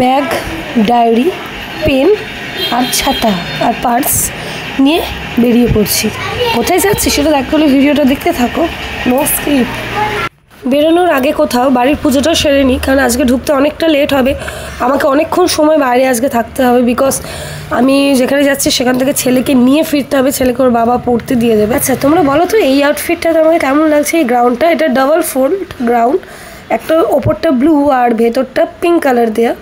Bag, diary, pen আর ছাতা আর purse নিয়ে বেরিয়ে পড়ছি। কোথায় যাচ্ছি সেটা দেখতে হলে ভিডিওটা দেখতে থাকো, নো স্কিপ। বেরোনোর আগে কোথাও বাড়ির পুজোটা সেরে নিই, কারণ আজকে ঢুকতে অনেকটা লেট হবে। আমাকে অনেকক্ষণ সময় বাইরে আজকে থাকতে হবে, বিকজ আমি যেখানে যাচ্ছি সেখান থেকে ছেলেকে নিয়ে ফিরতে হবে। ছেলেকে ওর বাবা পড়তে দিয়ে দেবে। আচ্ছা তোমরা বলো তো এই আউটফিটটাতে আমাকে কেমন লাগছে? এই গ্রাউন্ডটা, এটা ডাবল ফোল্ড গ্রাউন্ড, একটা ওপরটা ব্লু আর ভেতরটা পিঙ্ক কালার দেওয়া,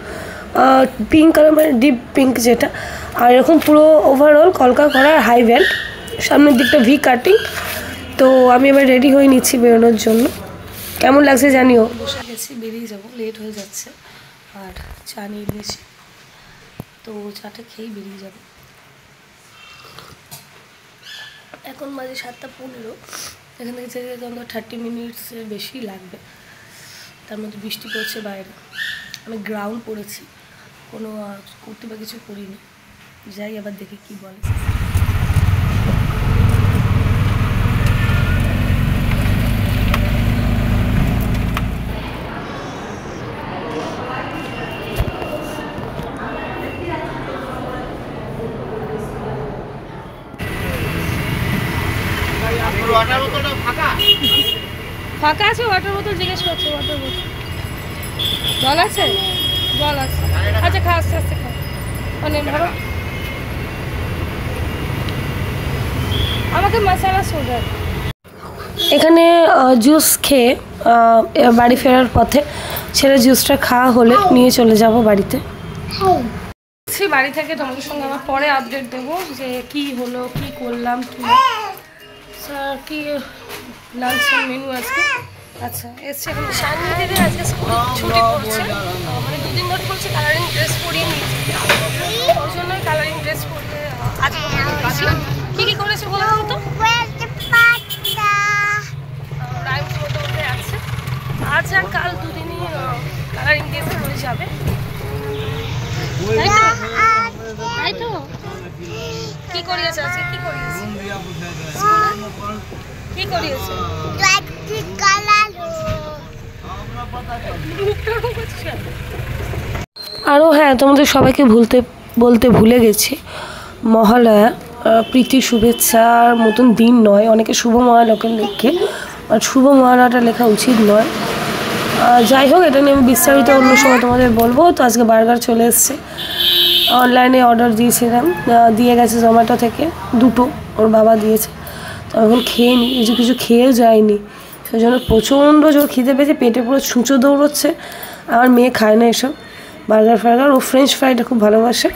পিঙ্ক কালার মানে ডিপ পিঙ্ক যেটা, আর এরকম পুরো ওভারঅল কলকা করা হাই ব্যান্ড, সামনের দিকটা ভি কাটিং। তো আমি এবার রেডি হয়ে নিচ্ছি বেরোনোর জন্য। কেমন লাগছে জানিও। বসে গেছি, বেরিয়ে যাবো, লেট হয়ে যাচ্ছে। আর চা নিয়ে নিয়েছি, তো চাটা খেয়েই বেরিয়ে যাবো। এখন বাজে 7:15। এখান থেকে যেতে যেতে আমাদের 30 মিনিটসের বেশি লাগবে। তার মধ্যে বৃষ্টি পড়ছে বাইরে, আমি গ্রাউন্ড পড়েছি, কোনো কুর্তি বা কিছু পরিনি। যাই আবার দেখি কি বলে। ফাঁকা আছে? ওয়াটার বোতল জিজ্ঞেস করছে। ওয়াটার বোতল জল আছে? জল আছে। আচ্ছা খা, আস্তে আস্তে খা। মানে ধরো আমাকে মশলা সোডা। এখানে জুস খেয়ে বাড়ি ফেরার পথে ছেলে জুসটা খাওয়া হলে নিয়ে চলে যাব বাড়িতে। বাড়ি থেকে তোমাদের সঙ্গে আমার পরে আপডেট দেবো যে কি হলো, কি করলাম, কি স্যার কি লাঞ্চের মেনু আজকে। আচ্ছা এসছে এখন শানি দিদি আজকে স্কুল ছুটি পড়ছে, মানে 2 দিন ধরে বলছে কালারিং ড্রেস পরিয়ে নিয়েছি, ওর জন্যই কালারিং ড্রেস পরিয়ে আজকে করেছিলাম। কী কী করেছে বলো তো? রাইমস মতো মধ্যে আছে। আজ আর কাল 2 দিনই কালারিং ড্রেস পরে যাবে, তাই তো? কি করিয়েছে আজকে? কি করিয়েছে? কি করিয়েছে? আরও হ্যাঁ, তোমাদের সবাইকে বলতে ভুলে গেছি, মহালয়া প্রীতি শুভেচ্ছার মতন দিন নয়। অনেকে শুভ মহালয়াকে লেখে, আর শুভ মহালয়াটা লেখা উচিত নয়। যাই হোক, এটা নিয়ে আমি বিস্তারিত অন্য সময় তোমাদের বলবো। তো আজকে বার্গার চলে এসছে, অনলাইনে অর্ডার দিয়েছিলাম, দিয়ে গেছে জোম্যাটো থেকে 2টো, ওর বাবা দিয়েছে। তো এখন খেয়ে নিই, কিছু খেয়েও যায়নি, সেই জন্য প্রচণ্ড জোর খিদে পেয়েছে, পেটে পুরো ছুঁচো দৌড়চ্ছে। আমার মেয়ে খায় না এসব বার্গার ফার্গার, ও ফ্রেঞ্চ ফ্রাইটা খুব ভালোবাসে,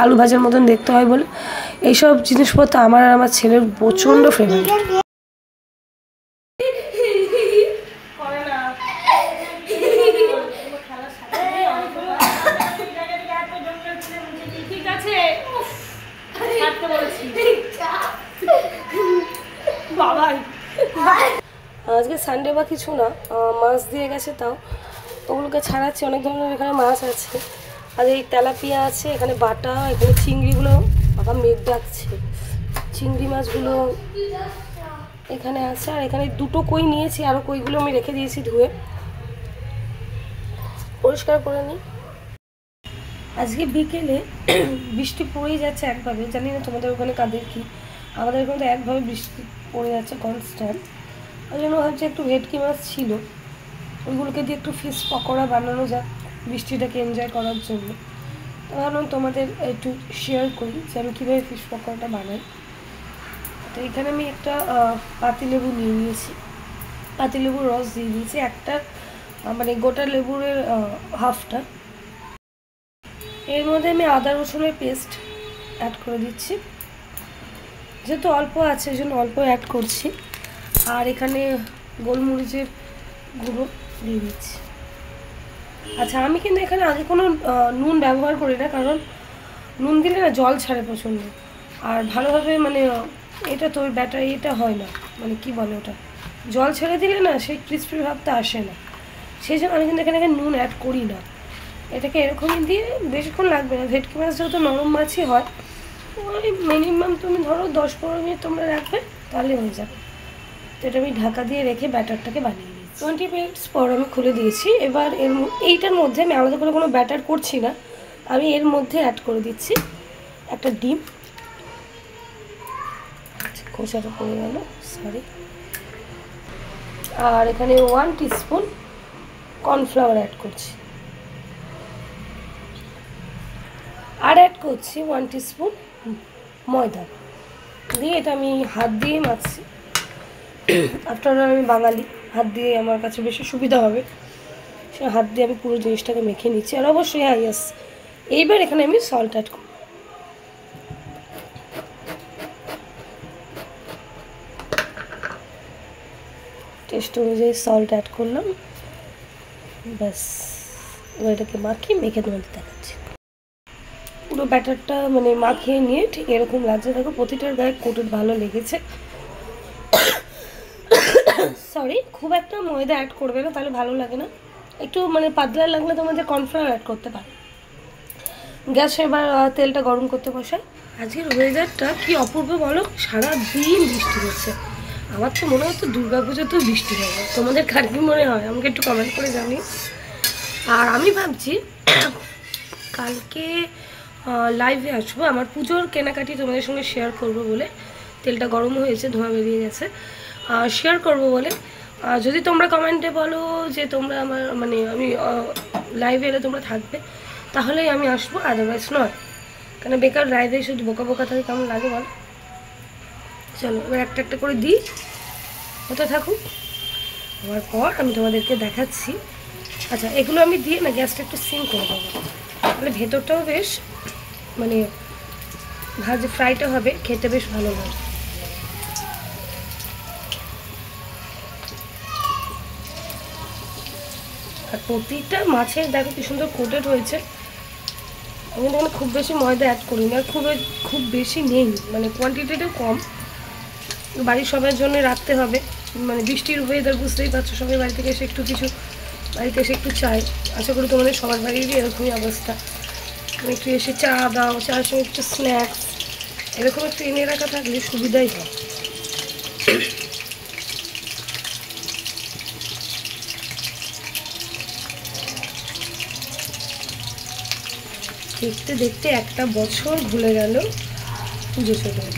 আলু ভাজার মতন দেখতে হয় বলে। এইসব জিনিসপত্র আমার আর আমার ছেলের প্রচণ্ড ফেভারিট। আজকে সানডে বা কিছু না, মাছ দিয়ে গেছে, তাও ওগুলোকে ছাড়াচ্ছি। অনেক ধরনের এখানে মাছ আছে, আর এই তেলাপিয়া আছে, এখানে বাটা, এখানে চিংড়িগুলো, বাবা মেঘ ডাকছে, চিংড়ি মাছগুলো এখানে আছে। আর এখানে 2টো কই নিয়েছি, আরও কইগুলো আমি রেখে দিয়েছি ধুয়ে, পরিষ্কার করে নিই। আজকে বিকেলে বৃষ্টি পড়েই যাচ্ছে একভাবে, জানি না তোমাদের ওখানে কাদের কি, আমাদের এখানে তো একভাবে বৃষ্টি পড়ে যাচ্ছে কনস্ট্যান্ট। ওই জন্য ভাবছি একটু ভেটকি মাছ ছিল, ওইগুলোকে দিয়ে একটু ফিশ পকোড়া বানানো যাক বৃষ্টিটাকে এনজয় করার জন্য। তো ভাবলাম তোমাদের একটু শেয়ার করি যে আমি কীভাবে ফিশ পকোড়াটা বানাই। তো এখানে আমি একটা পাতিলেবু নিয়ে নিয়েছি, পাতিলেবুর রস দিয়ে দিয়েছি একটা, মানে গোটা লেবুর হাফটা। এর মধ্যে আমি আদা রসুনের পেস্ট অ্যাড করে দিচ্ছি, যেহেতু অল্প আছে এই জন্য অল্প অ্যাড করছি। আর এখানে গোলমরিচের গুঁড়ো দিয়ে দিচ্ছি। আচ্ছা আমি কিন্তু এখানে আগে কোনো নুন ব্যবহার করি না, কারণ নুন দিলে না জল ছাড়ে প্রচণ্ড, আর ভালোভাবে মানে এটা তো ব্যাটার এটা হয় না, মানে কি বলে ওটা, জল ছেড়ে দিলে না সেই ক্রিস্পি ভাবটা আসে না, সেই জন্য আমি কিন্তু এখানে নুন অ্যাড করি না। এটাকে এরকমই দিয়ে বেশিক্ষণ লাগবে না, ভেটকি মাছ যেহেতু নরম মাছই হয়, ওই মিনিমাম তুমি ধরো 10-15 মিনিট তোমরা রাখবে, তাহলে হয়ে যাবে। তো এটা আমি ঢাকা দিয়ে রেখে ব্যাটারটাকে বানিয়ে নিয়েছি। 20 মিনিটস পর আমি খুলে দিয়েছি। এবার এইটার মধ্যে আমি আলাদা করে কোনো ব্যাটার করছি না, আমি এর মধ্যে অ্যাড করে দিচ্ছি একটা ডিম। খোসাটা পড়ে গেল, সরি। আর এখানে 1 টিস্পুন কর্নফ্লাওয়ার অ্যাড করছি, আর অ্যাড করছি 1 টিস্পুন ময়দা দিয়ে এটা আমি হাত দিয়ে মাখছি। আফটার অল আমি বাঙালি, হাত দিয়ে আমার কাছে বেশি সুবিধা হবে, সে হাত দিয়ে আমি পুরো জিনিসটাকে মেখে নিচ্ছি। আর অবশ্যই হ্যাঁ ইয়েস, এইবার এখানে আমি সল্ট অ্যাড করব। টেস্ট অনুযায়ী সল্ট অ্যাড করলাম, ব্যাস। এবার এটাকে মাখিয়ে মেখে তোমাদের দেখাচ্ছি। পুরো ব্যাটারটা মানে মাখিয়ে নিয়ে ঠিক এরকম লাগছে, দেখো প্রতিটার গায়ে কোটেড ভালো লেগেছে। সরি, খুব একটা ময়দা অ্যাড করবে না, তাহলে ভালো লাগে না। একটু মানে পাতলা লাগলে তোমাদের কর্নফ্লাওয়ার অ্যাড করতে পারো। গ্যাসে এবার তেলটা গরম করতে বসায়। আজকের ওয়েদারটা কি অপূর্ব বলো, সারাদিন বৃষ্টি হচ্ছে। আমার তো মনে হতো দুর্গাপুজোতেও বৃষ্টি হবে, তোমাদের কার কি মনে হয় আমাকে একটু কমেন্ট করে জানিও। আর আমি ভাবছি কালকে লাইভে আসবো, আমার পুজোর কেনাকাটি তোমাদের সঙ্গে শেয়ার করব বলে। তেলটা গরম হয়েছে, ধোঁয়া বেরিয়ে গেছে, শেয়ার করব বলে। যদি তোমরা কমেন্টে বলো যে তোমরা আমার মানে আমি লাইভে এলে তোমরা থাকবে, তাহলেই আমি আসবো, আদারওয়াইজ নয়। কেন বেকার লাইভে শুধু বোকা বোকা থাকে, কেমন লাগে বল। চলো এবার একটা একটা করে দিই, হতে থাকুক। হওয়ার পর আমি তোমাদেরকে দেখাচ্ছি। আচ্ছা, এগুলো আমি দিয়ে না গ্যাসটা একটু সিম করে দেবো, তাহলে ভেতরটাও বেশ মানে ভাজা ফ্রাইটা হবে, খেতে বেশ ভালো লাগে। আর প্রতিটা মাছের দেখো কি সুন্দর কোটেড হয়েছে। আমি এখানে খুব বেশি ময়দা অ্যাড করিনি, আর খুব বেশি নেই, মানে কোয়ান্টিটিটাও কম। বাড়ির সবার জন্য রাখতে হবে, মানে বৃষ্টির ওয়েদার বুঝতেই পারছো, সবাই বাড়ি থেকে এসে একটু কিছু বাড়িতে এসে একটু চাই। আশা করি তোমাদের সবার বাড়িরই এরকমই অবস্থা, একটু এসে চা দাও, চার সঙ্গে একটু স্ন্যাক্স এরকম একটু এনে রাখা থাকলে সুবিধাই হয়। দেখতে দেখতে একটা বছর ভুলে গেল, পুজো চলে গেল।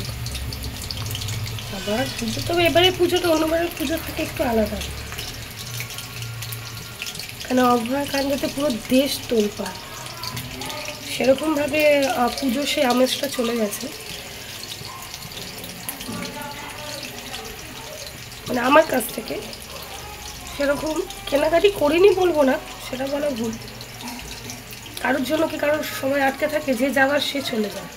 আবার পুজো, তবে এবারে পুজোটা অন্যবারের পুজোর থেকে একটু আলাদা, কেন অভয়াকাণ্ডতে পুরো দেশ তোলপাড়। সেরকমভাবে পুজোর সেই আমেজটা চলে গেছে, মানে আমার কাছ থেকে সেরকম কেনাকাটি করিনি বলবো না, সেটা বলা ভুল। কারোর জন্য কি কারোর সময় আটকে থাকে, যে যাওয়ার সে চলে যায়,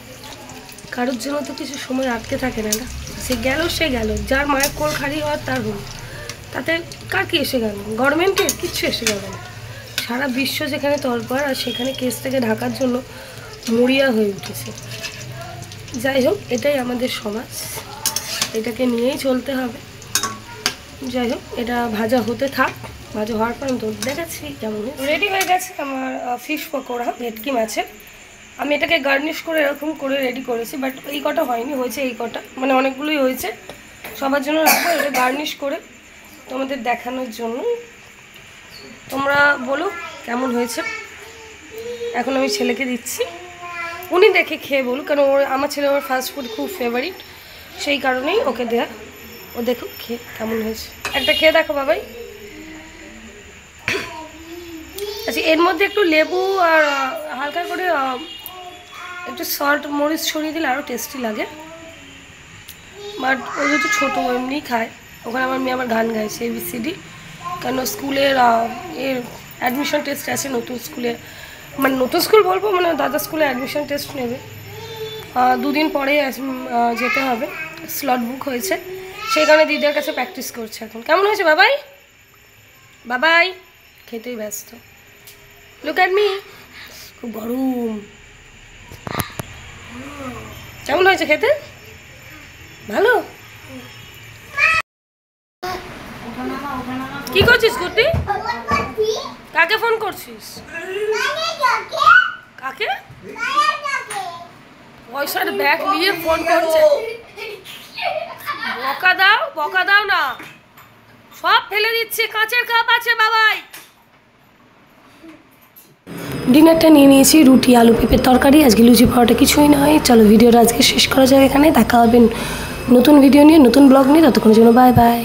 কারোর জন্য তো কিছু সময় আটকে থাকে না, না সে গেল সে গেল, যার মায়ের কোল খালি হওয়ার তার হল, তাতে কার কি এসে গেল, গভর্নমেন্টের কিচ্ছু এসে গেল না। সারা বিশ্ব যেখানে তলপাড়, আর সেখানে কেস থেকে ঢাকার জন্য মরিয়া হয়ে উঠেছে। যাই হোক, এটাই আমাদের সমাজ, এটাকে নিয়েই চলতে হবে। যাই হোক, এটা ভাজা হতে থাক, ভাজা হওয়ার পর আমি তো দেখাচ্ছি কেমন রেডি হয়ে গেছে আমার ফিশ পকোড়া ভেটকি মাছের। আমি এটাকে গার্নিশ করে এরকম করে রেডি করেছি, বাট এই কটা হয়নি, হয়েছে এই কটা, মানে অনেকগুলোই হয়েছে, সবার জন্য রাখবো। এটা গার্নিশ করে তোমাদের দেখানোর জন্য। তোমরা বলো কেমন হয়েছে। এখন আমি ছেলেকে দিচ্ছি, উনি দেখে খেয়ে বলুক, কারণ আমার ছেলে আমার ফাস্ট ফুড খুব ফেভারিট, সেই কারণেই ওকে দেয়া। ও দেখুক খেয়ে কেমন হয়েছে, একটা খেয়ে দেখো বাবাই। আচ্ছা, এর মধ্যে একটু লেবু আর হালকা করে একটু সল্ট মরিচ ছড়িয়ে দিলে আরও টেস্টি লাগে। বাট ও যেহেতু ছোটো, এমনিই খায়। ওখানে আমার মেয়ে আমার গান গাইছে ABCD, কেন স্কুলের এর অ্যাডমিশন টেস্ট আছে নতুন স্কুলে, মানে নতুন স্কুল বলবো, মানে দাদা স্কুলে অ্যাডমিশন টেস্ট নেবে, 2 দিন পরে যেতে হবে, স্লট বুক হয়েছে, সেই কারণে দিদির কাছে প্র্যাকটিস করছে এখন। কেমন হয়েছে বাবাই? বাবাই খেতেই ব্যস্ত। লুক অ্যাট মি, খুব গরম। কেমন হয়েছে খেতে? ভালো? কি করছিস কুটি? কাকে ফোন করছিস? কাকে? পয়সার ব্যাগ নিয়ে ফোন করছে। বকা দাও না, সব ফেলে দিচ্ছে, কাঁচের কাপ আছে বাবাই। ডিনারটা নিয়ে নিয়েছি, রুটি আলু পেঁপের তরকারি, আজকে লুচি পরোটা কিছুই নয়। চলো ভিডিওটা আজকে শেষ করা যায় এখানে, দেখা হবে নতুন ভিডিও নিয়ে, নতুন ব্লগ নিয়ে। ততক্ষণের জন্য বাই বাই।